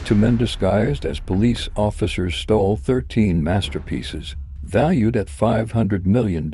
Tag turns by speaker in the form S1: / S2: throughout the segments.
S1: Two men disguised as police officers stole 13 masterpieces, valued at $500 million,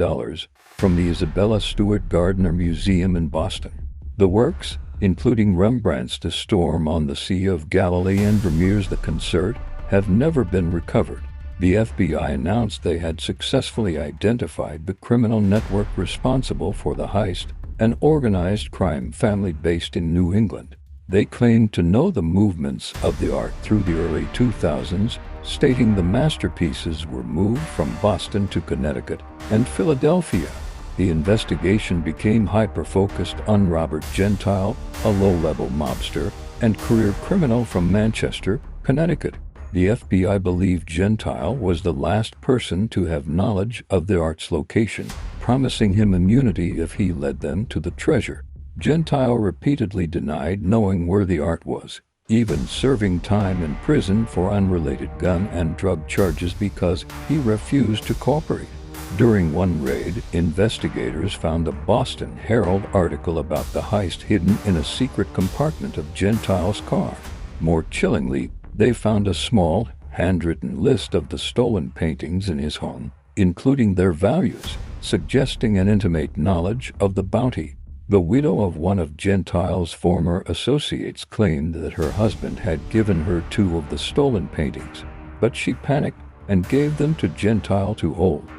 S1: from the Isabella Stewart Gardner Museum in Boston. The works, including Rembrandt's The Storm on the Sea of Galilee and Vermeer's The Concert, have never been recovered. The FBI announced they had successfully identified the criminal network responsible for the heist, an organized crime family based in New England. They claimed to know the movements of the art through the early 2000s, stating the masterpieces were moved from Boston to Connecticut and Philadelphia. The investigation became hyper-focused on Robert Gentile, a low-level mobster and career criminal from Manchester, Connecticut. The FBI believed Gentile was the last person to have knowledge of the art's location, promising him immunity if he led them to the treasure. Gentile repeatedly denied knowing where the art was, even serving time in prison for unrelated gun and drug charges because he refused to cooperate. During one raid, investigators found a Boston Herald article about the heist hidden in a secret compartment of Gentile's car. More chillingly, they found a small, handwritten list of the stolen paintings in his home, including their values, suggesting an intimate knowledge of the bounty. The widow of one of Gentile's former associates claimed that her husband had given her 2 of the stolen paintings, but she panicked and gave them to Gentile to hold,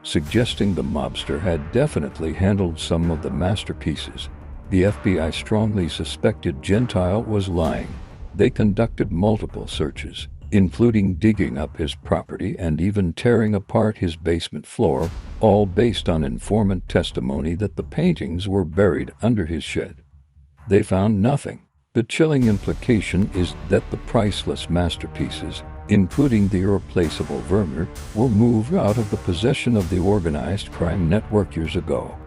S1: suggesting the mobster had definitely handled some of the masterpieces. The FBI strongly suspected Gentile was lying. They conducted multiple searches, including digging up his property and even tearing apart his basement floor, all based on informant testimony that the paintings were buried under his shed. They found nothing. The chilling implication is that the priceless masterpieces, including the irreplaceable Vermeer, were moved out of the possession of the organized crime network years ago.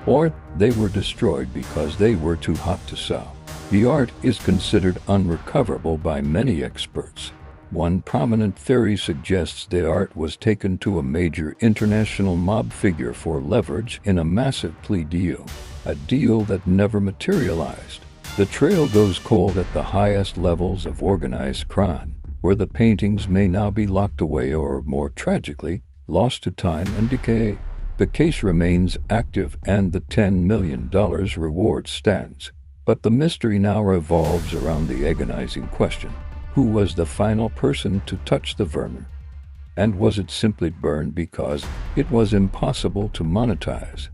S1: Or they were destroyed because they were too hot to sell. The art is considered unrecoverable by many experts. One prominent theory suggests the art was taken to a major international mob figure for leverage in a massive plea deal, a deal that never materialized. The trail goes cold at the highest levels of organized crime, where the paintings may now be locked away or, more tragically, lost to time and decay. The case remains active and the $10 million reward stands. But the mystery now revolves around the agonizing question: who was the final person to touch the Vermeer? And was it simply burned because it was impossible to monetize?